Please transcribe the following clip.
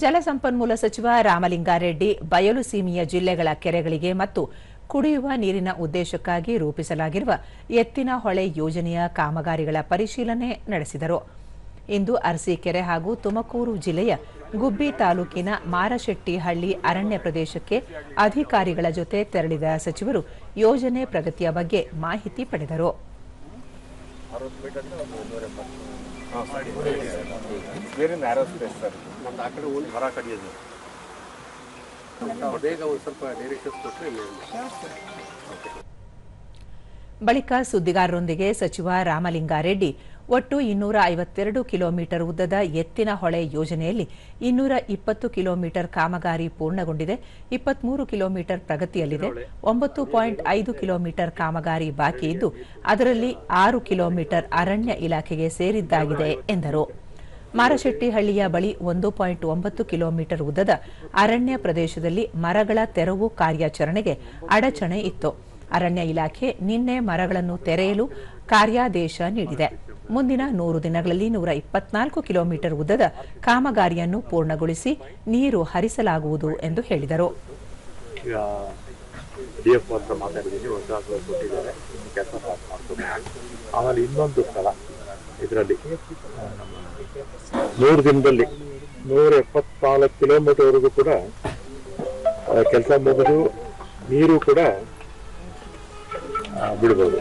ಜಲಸಂಪನ್ಮೂಲ ಸಚಿವ ರಾಮಲಿಂಗಾರೆಡ್ಡಿ ಬಯಲು ಸೀಮೆಯ ಜಿಲ್ಲೆಗಳ ಕೆರೆಗಳಿಗೆ ಮತ್ತು ಕುಡಿಯುವ ನೀರಿನ ಉದ್ದೇಶಕ್ಕಾಗಿ ರೂಪಿಸಲಾಗಿರುವ ಎತ್ತಿನಹೊಳೆ ಯೋಜನೆಯ ಕಾಮಗಾರಿಗಳ ಪರಿಶೀಲನೆ ನಡೆಸಿದರು. ಇಂದು ಅರಸೀಕೆರೆ ಹಾಗೂ ತುಮಕೂರು ಜಿಲ್ಲೆಯ ಗುಬ್ಬಿ ತಾಲೂಕಿನ ಮಾರಶೆಟ್ಟಿಹಳ್ಳಿ ಅರಣ್ಯ ಪ್ರದೇಶಕ್ಕೆ ಅಧಿಕಾರಿಗಳ ಜೊತೆ ತೆರಳಿದ ಸಚಿವರು ಯೋಜನೆ ಪ್ರಗತಿಯ ಬಗ್ಗೆ ಮಾಹಿತಿ ಪಡೆದರು. ಬಳಿಕ ಸುದ್ದಿಗಾರರೊಂದಿಗೆ ಸಚಿವ ರಾಮಲಿಂಗಾರೆಡ್ಡಿ ಒಟ್ಟು 252 ಕಿಲೋಮೀಟರ್ ಉದ್ದದ ಎತ್ತಿನಹೊಳೆ ಯೋಜನೆಯಲ್ಲಿ 220 ಕಿಲೋಮೀಟರ್ ಕಾಮಗಾರಿ ಪೂರ್ಣಗೊಂಡಿದೆ, 23 ಕಿಲೋಮೀಟರ್ ಪ್ರಗತಿಯಲ್ಲಿದೆ, 9.5 ಕಿಲೋಮೀಟರ್ ಕಾಮಗಾರಿ ಬಾಕಿ ಇದ್ದು ಅದರಲ್ಲಿ 6 ಕಿಲೋಮೀಟರ್ ಅರಣ್ಯ ಇಲಾಖೆಗೆ ಸೇರಿದ್ದಾಗಿದೆ ಎಂದರು. ಮಾರಶೆಟ್ಟಿಹಳ್ಳಿಯ ಬಳಿ 1.9 ಕಿಲೋಮೀಟರ್ ಉದ್ದದ ಅರಣ್ಯ ಪ್ರದೇಶದಲ್ಲಿ ಮರಗಳ ತೆರವು ಕಾರ್ಯಾಚರಣೆಗೆ ಅಡಚಣೆ ಇತ್ತು. ಅರಣ್ಯ ಇಲಾಖೆ ನಿನ್ನೆ ಮರಗಳನ್ನು ತೆರೆಯಲು ಕಾರ್ಯಾದೇಶ ನೀಡಿದೆ. ಮುಂದಿನ 100 ದಿನಗಳಲ್ಲಿ 124 ಕಿಲೋಮೀಟರ್ ಉದ್ದದ ಕಾಮಗಾರಿಯನ್ನು ಪೂರ್ಣಗೊಳಿಸಿ ನೀರು ಹರಿಸಲಾಗುವುದು ಎಂದು ಹೇಳಿದರು. ಇದರಲ್ಲಿ 100 ದಿನದಲ್ಲಿ 174 ಕಿಲೋಮೀಟರ್ ವರೆಗೂ ಕೂಡ ಕೆಲಸ ಮುಗಿದು ನೀರು ಕೂಡ ಬಿಡಬಹುದು.